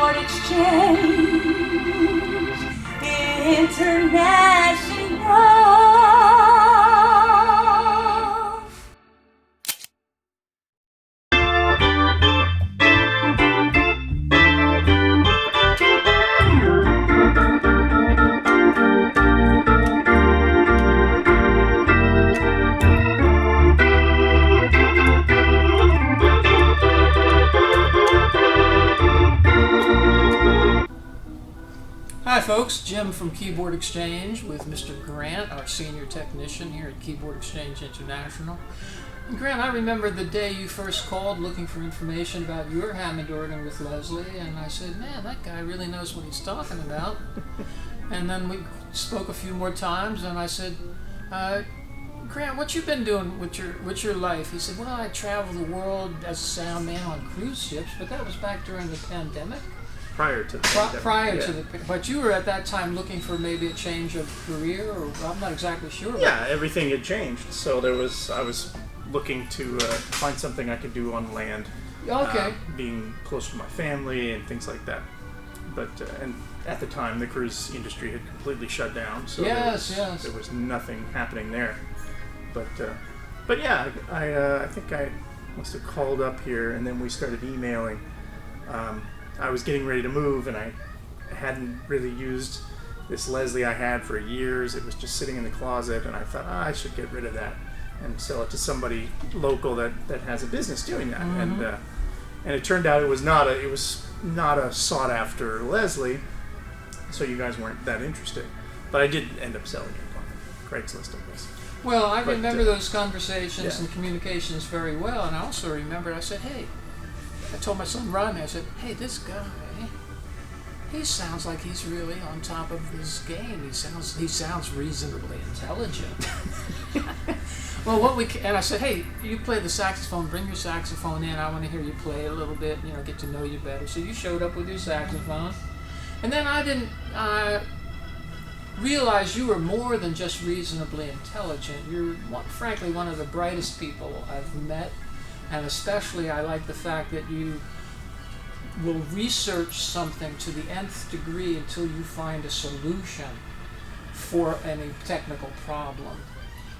Keyboard Exchange International. Hi folks, Jim from Keyboard Exchange with Mr. Grant, our senior technician here at Keyboard Exchange International. And Grant, I remember the day you first called looking for information about your Hammond organ with Leslie, and I said, man, that guy really knows what he's talking about. And then we spoke a few more times, and I said, Grant, what you been doing with your life? He said, well, I travel the world as a sound man on cruise ships, but that was back during the pandemic. Prior to the pandemic. But you were at that time looking for maybe a change of career, or I'm not exactly sure. Yeah, everything had changed. So I was looking to find something I could do on land. Okay. Being close to my family and things like that. But and at the time the cruise industry had completely shut down. So there was nothing happening there. But yeah, I think I must have called up here, and then we started emailing. I was getting ready to move, and I hadn't really used this Leslie I had for years. It was just sitting in the closet, and I thought, I should get rid of that and sell it to somebody local that has a business doing that. Mm-hmm. And it turned out it was not a sought after Leslie, so you guys weren't that interested. But I did end up selling it on Craigslist, I guess. Well, I remember those conversations and communications very well, and I also remembered I said, hey. I told my son Rodney, I said, hey, this guy, he sounds like he's really on top of this game. He sounds reasonably intelligent. Well, and I said, hey, you play the saxophone, bring your saxophone in. I want to hear you play a little bit, get to know you better. So you showed up with your saxophone. And then I didn't realize you were more than just reasonably intelligent. You're, frankly, one of the brightest people I've met. And especially I like the fact that you will research something to the nth degree until you find a solution for any technical problem.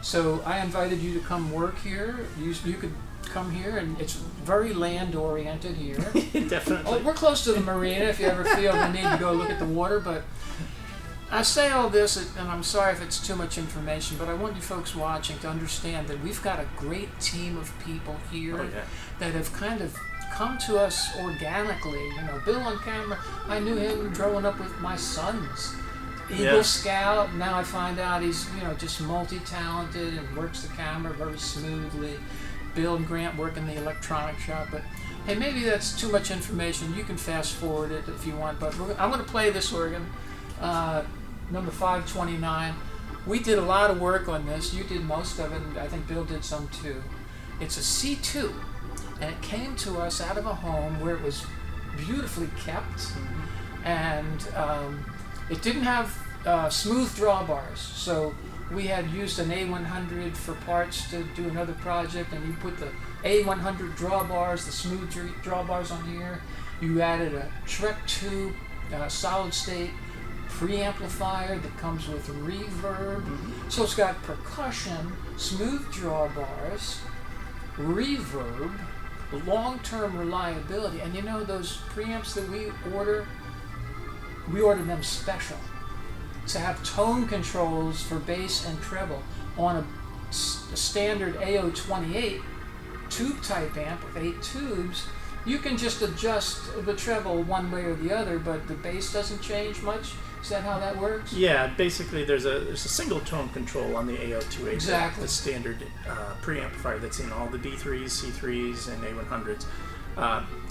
So I invited you to come work here. You could come here, and it's very land oriented here. Definitely. Oh, we're close to the marina if you ever feel the need to go look at the water, but I say all this, and I'm sorry if it's too much information, but I want you folks watching to understand that we've got a great team of people here that have kind of come to us organically. Bill on camera, I knew him growing up with my sons. Eagle Scout, now I find out he's, just multi-talented and works the camera very smoothly. Bill and Grant work in the electronic shop, but hey, maybe that's too much information. You can fast forward it if you want, but I'm going to play this organ. Number 529. We did a lot of work on this. You did most of it, and I think Bill did some too. It's a C2, and it came to us out of a home where it was beautifully kept, and it didn't have smooth drawbars. So we had used an A100 for parts to do another project, and you put the A100 drawbars, the smooth drawbars on here. You added a Trek 2 solid state preamplifier that comes with reverb. So it's got percussion, smooth drawbars, reverb, long-term reliability. And those preamps that we ordered them special to have tone controls for bass and treble on a standard AO28 tube type amp with 8 tubes. You can just adjust the treble one way or the other, but the bass doesn't change much. Is that how that works? Yeah, basically there's a single tone control on the AO28. Exactly. The standard preamplifier that's in all the D3s, C3s, and A100s.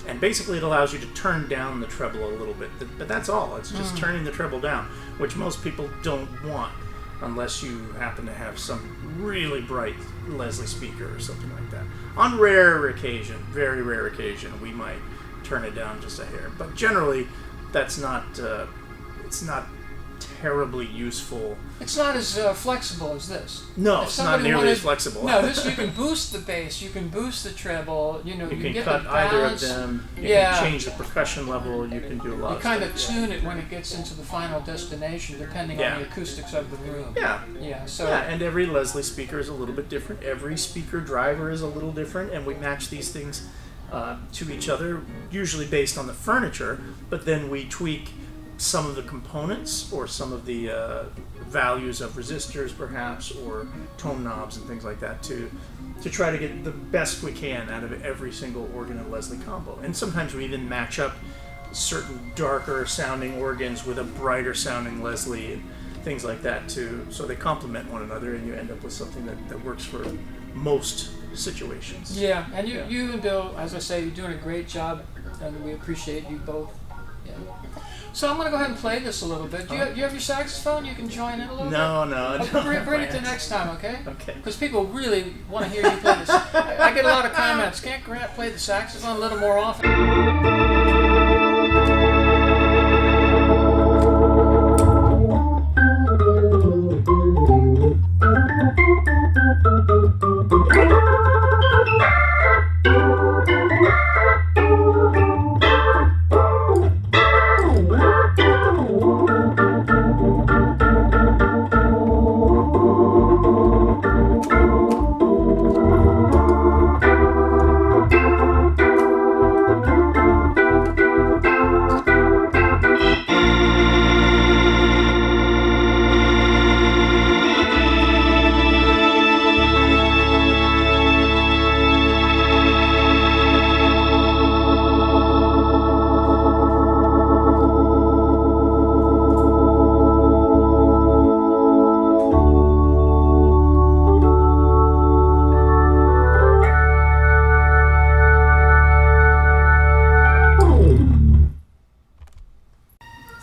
And basically it allows you to turn down the treble a little bit. But that's all. It's just turning the treble down, which most people don't want unless you happen to have some really bright Leslie speaker or something like that. On rare occasion, very rare occasion, we might turn it down just a hair. But generally, that's not... it's not terribly useful. It's not as flexible as this. No, it's not nearly as flexible. No, this you can boost the bass, you can boost the treble. You know, you can get cut the either of balance. them. You can change the percussion level. You can do a lot. You of kind of stuff. tune it when it gets into the final destination, depending on the acoustics of the room. Yeah. Yeah. So. Yeah, and every Leslie speaker is a little bit different. Every speaker driver is a little different, and we match these things to each other, usually based on the furniture. But then we tweak some of the components or some of the values of resistors, perhaps, or tone knobs and things like that to try to get the best we can out of every single organ and Leslie combo. And sometimes we even match up certain darker sounding organs with a brighter sounding Leslie and things like that too, so they complement one another, and you end up with something that works for most situations. Yeah, and you and Bill, as I say, you're doing a great job, and we appreciate you both. Yeah. So I'm going to go ahead and play this a little bit. Do you have your saxophone? You can join in a little bit? No. Bring it to next time, okay? Okay. Because people really want to hear you play this. I get a lot of comments. Can't Grant play the saxophone a little more often?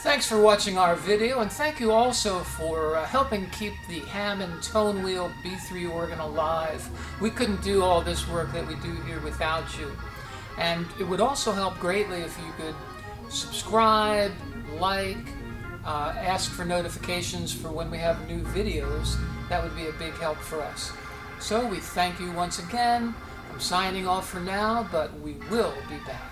Thanks for watching our video, and thank you also for helping keep the Hammond Tone Wheel B3 organ alive. We couldn't do all this work that we do here without you. And it would also help greatly if you could subscribe, like, ask for notifications for when we have new videos. That would be a big help for us. So we thank you once again. I'm signing off for now, but we will be back.